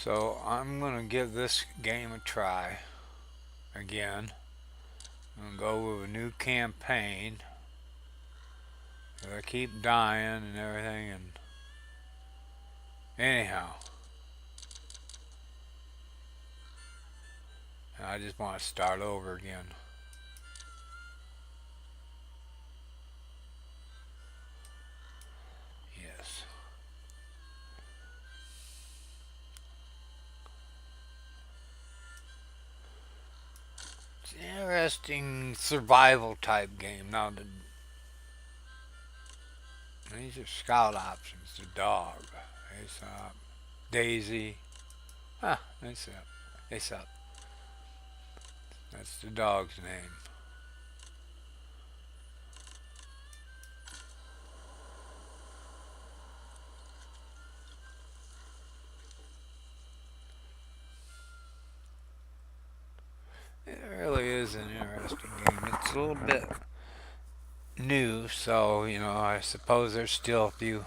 So I'm going to give this game a try again. I'm going to go with a new campaign. I keep dying and everything, and anyhow, I just want to start over again. Yes. It's an interesting survival type game. Now, these are scout options. The dog. Aesop. Daisy. Ah, Aesop. Aesop. That's the dog's name. It really is an interesting game. It's a little bit new, so I suppose there's still a few.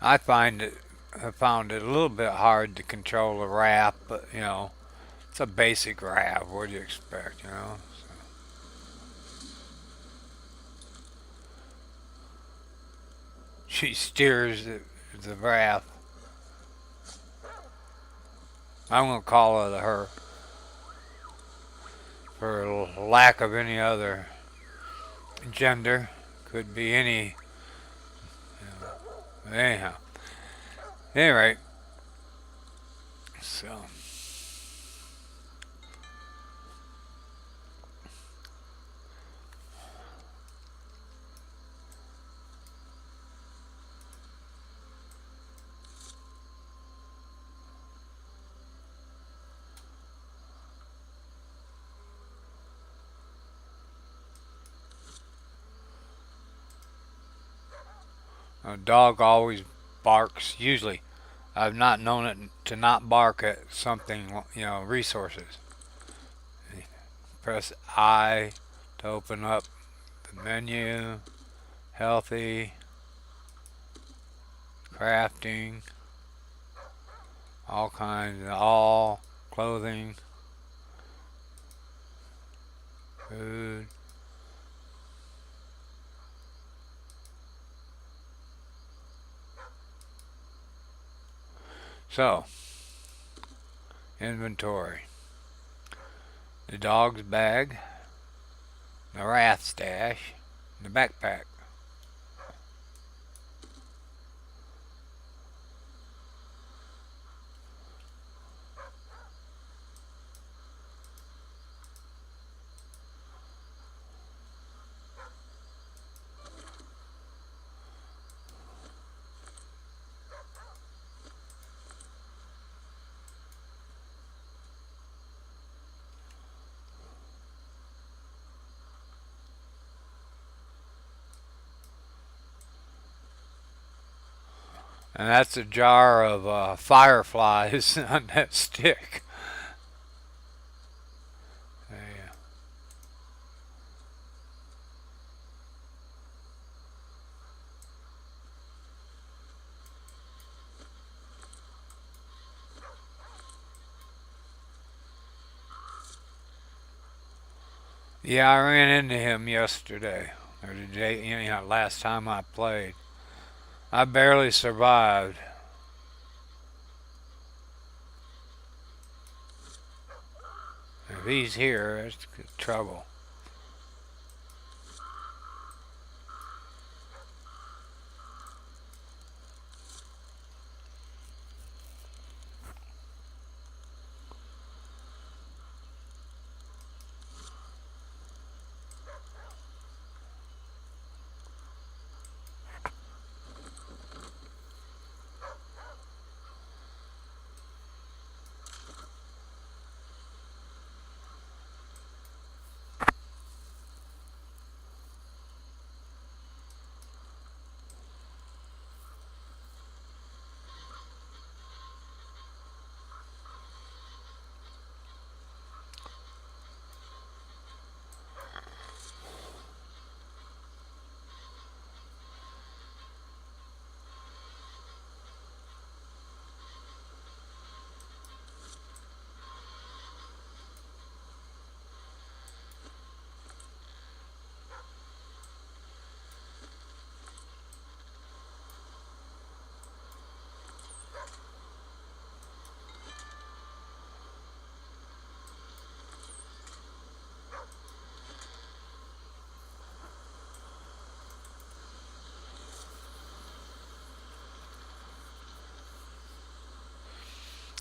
I found it a little bit hard to control the raft, but it's a basic raft. What do you expect? So, she steers the raft. I'm gonna call it her for lack of any other gender. Could be any. Anyhow, anyway, so. A dog always barks. Usually, I've not known it to not bark at something, resources. Press I to open up the menu, healthy, crafting, all kinds, all clothing, food. So, inventory. The dog's bag, the raft stash, the backpack. And that's a jar of fireflies on that stick. Yeah. Yeah, I ran into him yesterday, or the day, last time I played. I barely survived. If he's here, it's trouble.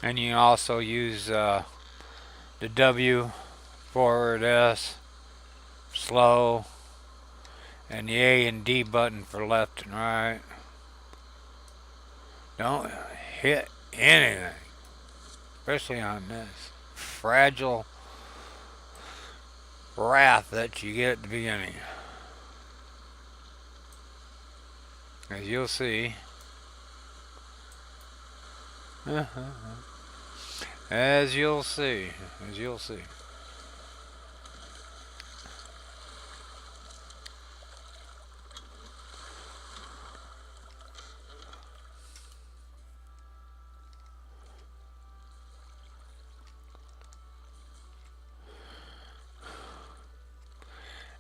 And you can also use the W, forward S, slow, and the A and D button for left and right. Don't hit anything, especially on this fragile raft that you get at the beginning. As you'll see. As you'll see. As you'll see.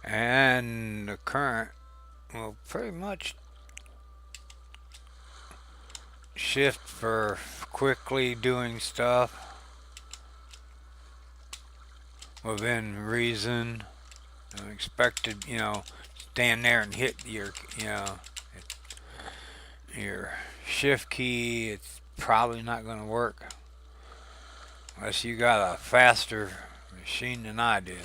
And the current will pretty much shift for quickly doing stuff within reason. Expected, stand there and hit your shift key. It's probably not going to work unless you got a faster machine than I do.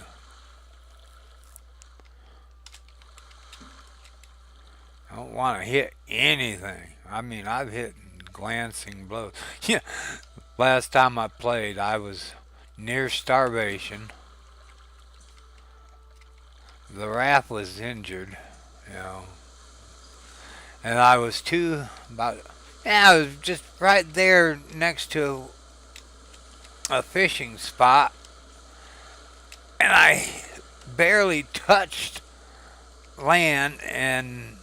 I don't want to hit anything. I mean, I've hit glancing blows. Yeah, last time I played, I was near starvation. The raft was injured, you know, and I was I was just right there next to a fishing spot, and I barely touched land and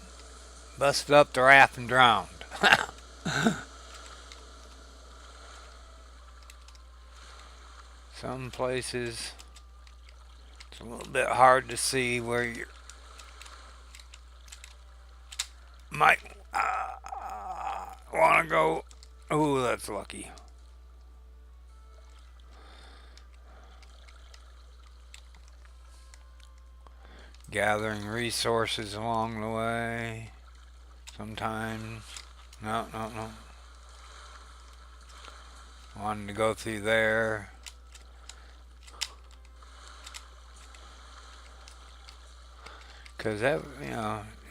busted up the raft and drowned. Some places it's a little bit hard to see where you might want to go. Ooh, that's lucky. Gathering resources along the way. Sometimes. No, no, no. Wanting to go through there. Because that,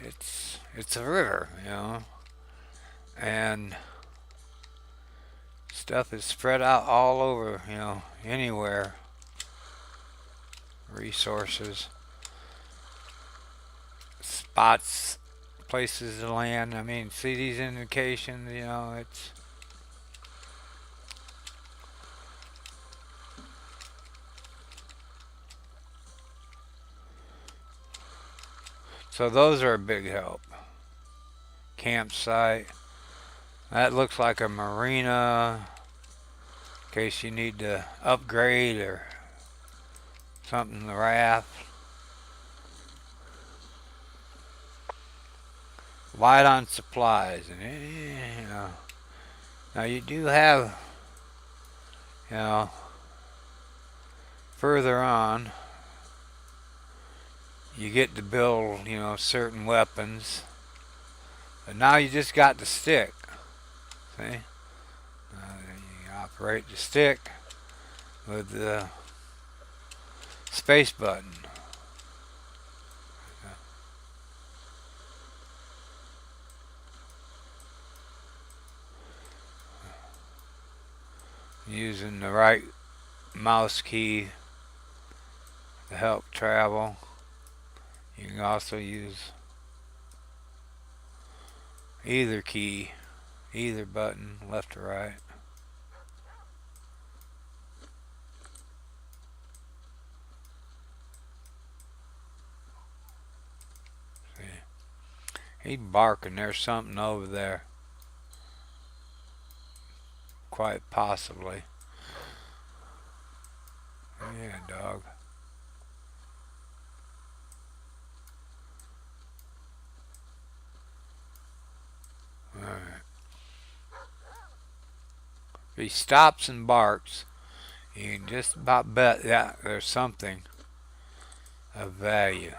it's a river, and stuff is spread out all over, anywhere. Resources, spots, places to land. I mean, see these indications, it's. So those are a big help. Campsite. That looks like a marina in case you need to upgrade or something the raft. Light on supplies, and now you do have, further on, you get to build, certain weapons, but now you just got the stick. See, you operate the stick with the space button. Using the right mouse key to help travel. You can also use either key, either button, left or right. See, he's barking. There's something over there. Quite possibly. Yeah, dog. Alright. If he stops and barks, you can just about bet that there's something of value.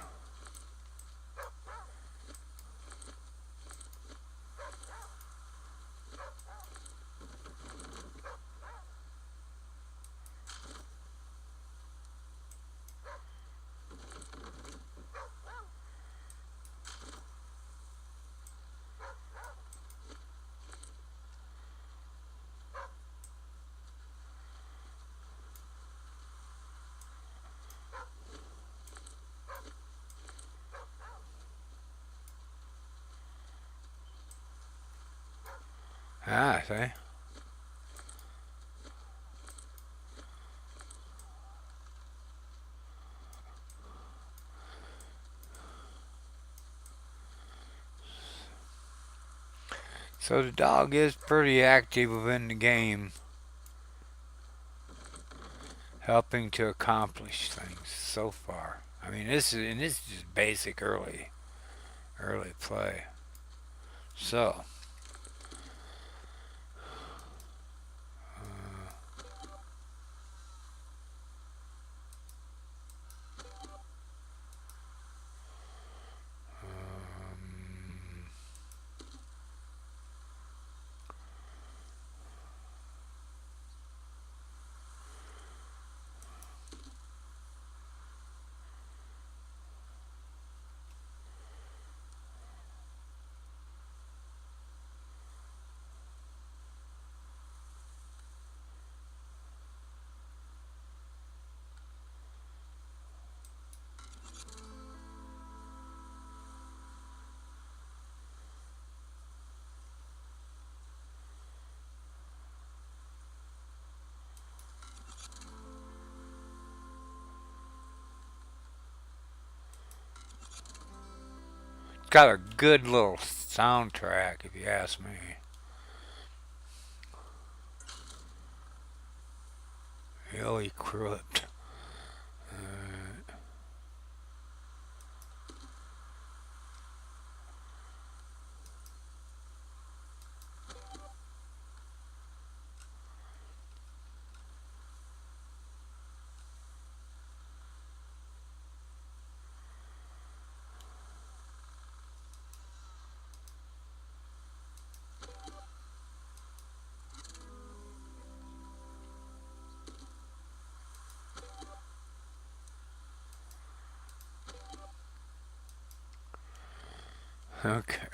Ah, see? So the dog is pretty active within the game, helping to accomplish things so far. I mean, this is just basic early play. So, um, it's got a good little soundtrack, if you ask me. Ill equipped. Okay.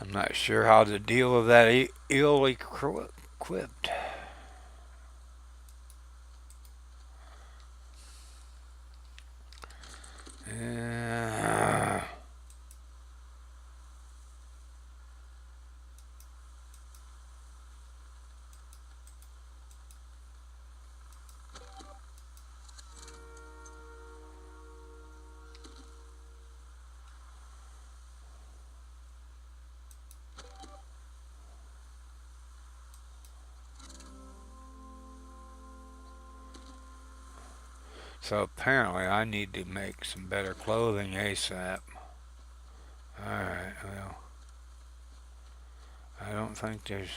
I'm not sure how to deal with that ill equipped. Uh, so apparently I need to make some better clothing ASAP. Alright, well, I don't think there's.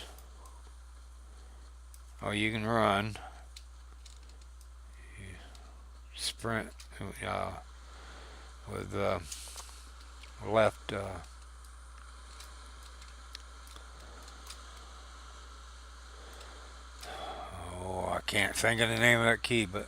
Oh, you can run. You sprint uh, with left. Oh, I can't think of the name of that key, but.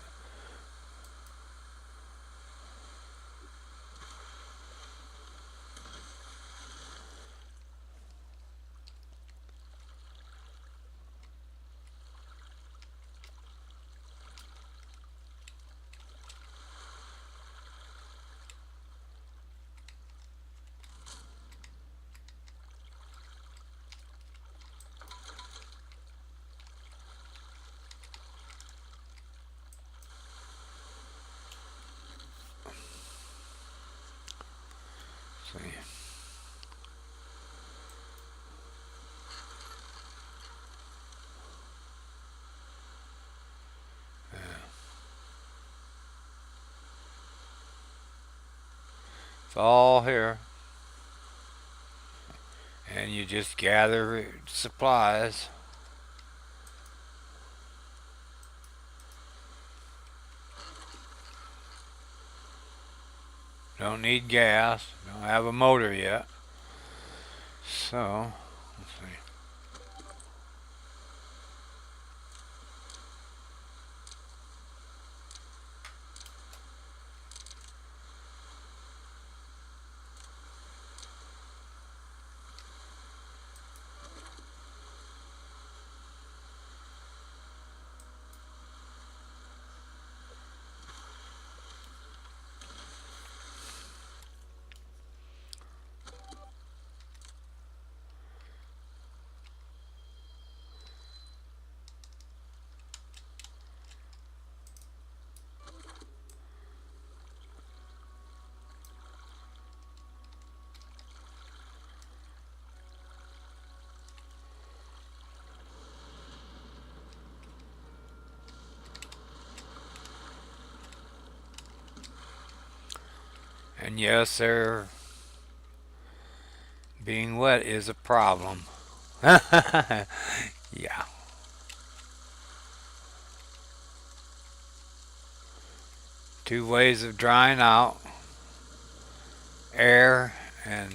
See. It's all here. And you just gather supplies. Don't need gas. Don't have a motor yet. So, let's see. And yes, they're being wet is a problem. Yeah. Two ways of drying out: air and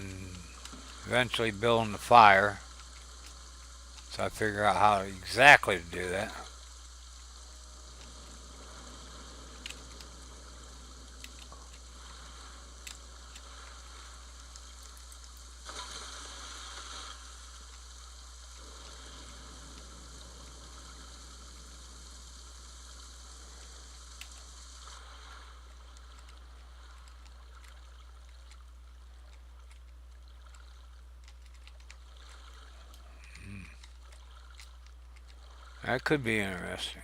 eventually building the fire. So I figure out how exactly to do that. That could be interesting.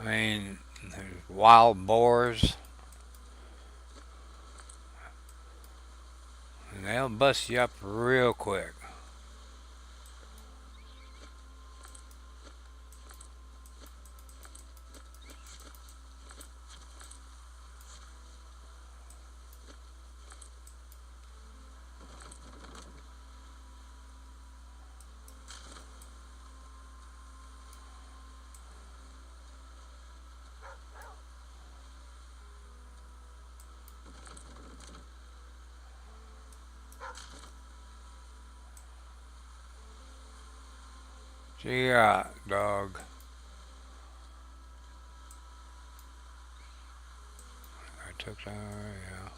I mean, there's wild boars, and they'll bust you up real quick. Yeah, dog. I took that, yeah.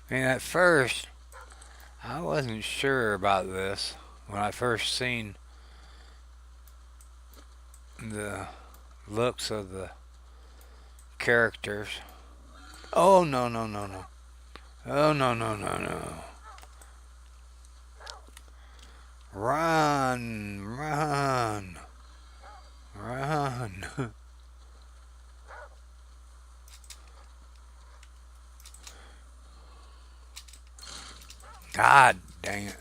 I mean, at first, I wasn't sure about this when I first seen the looks of the characters. Oh, no, no, no, no. Oh, no, no, no, no. Run, run, run. God dang it.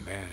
man.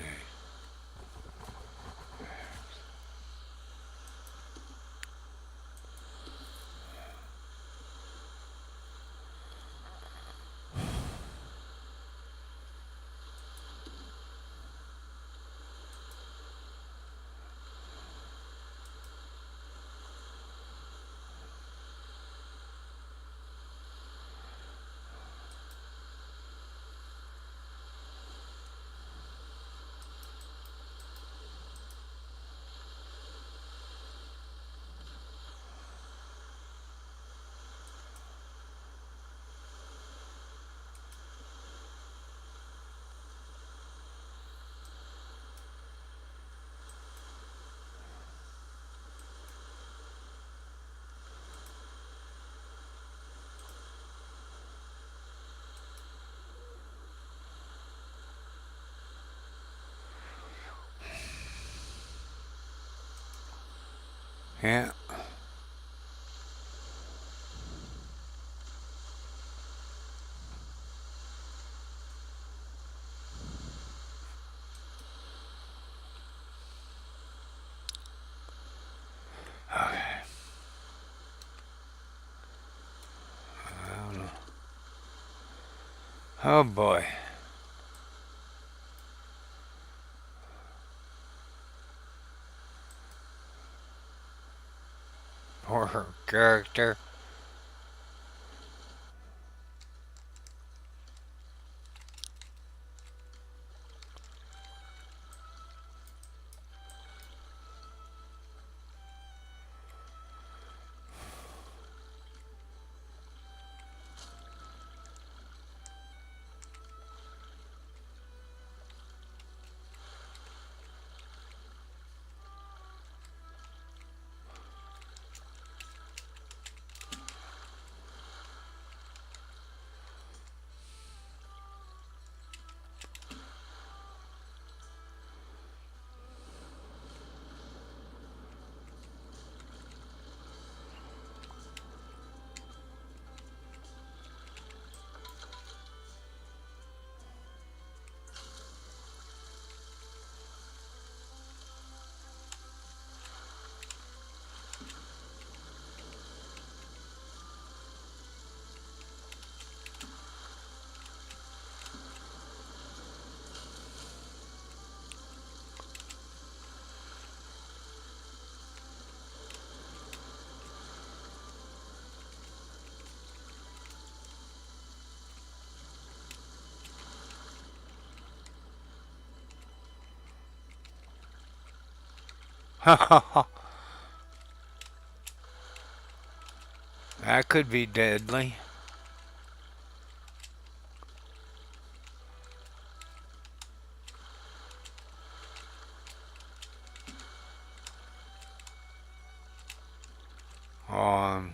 Yeah. Okay. I don't know. Oh boy. Poor character. That could be deadly. Um,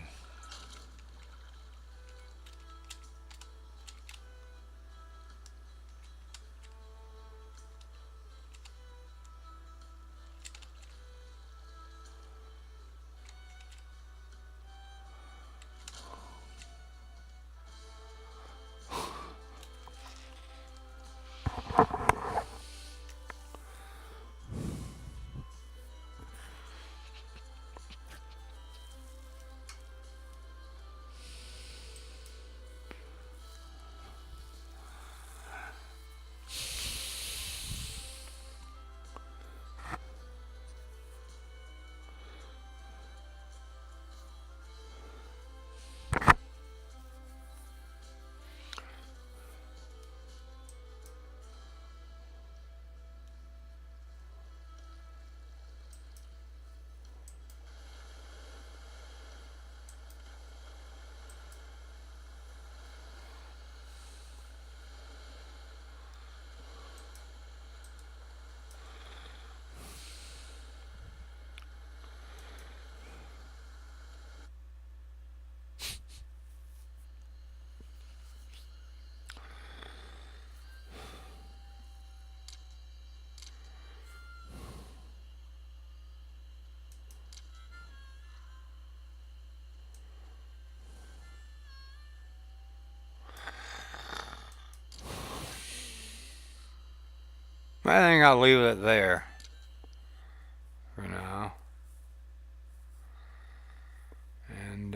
I think I'll leave it there for now. And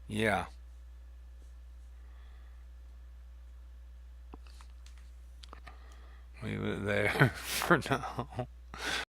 yeah, leave it there for now.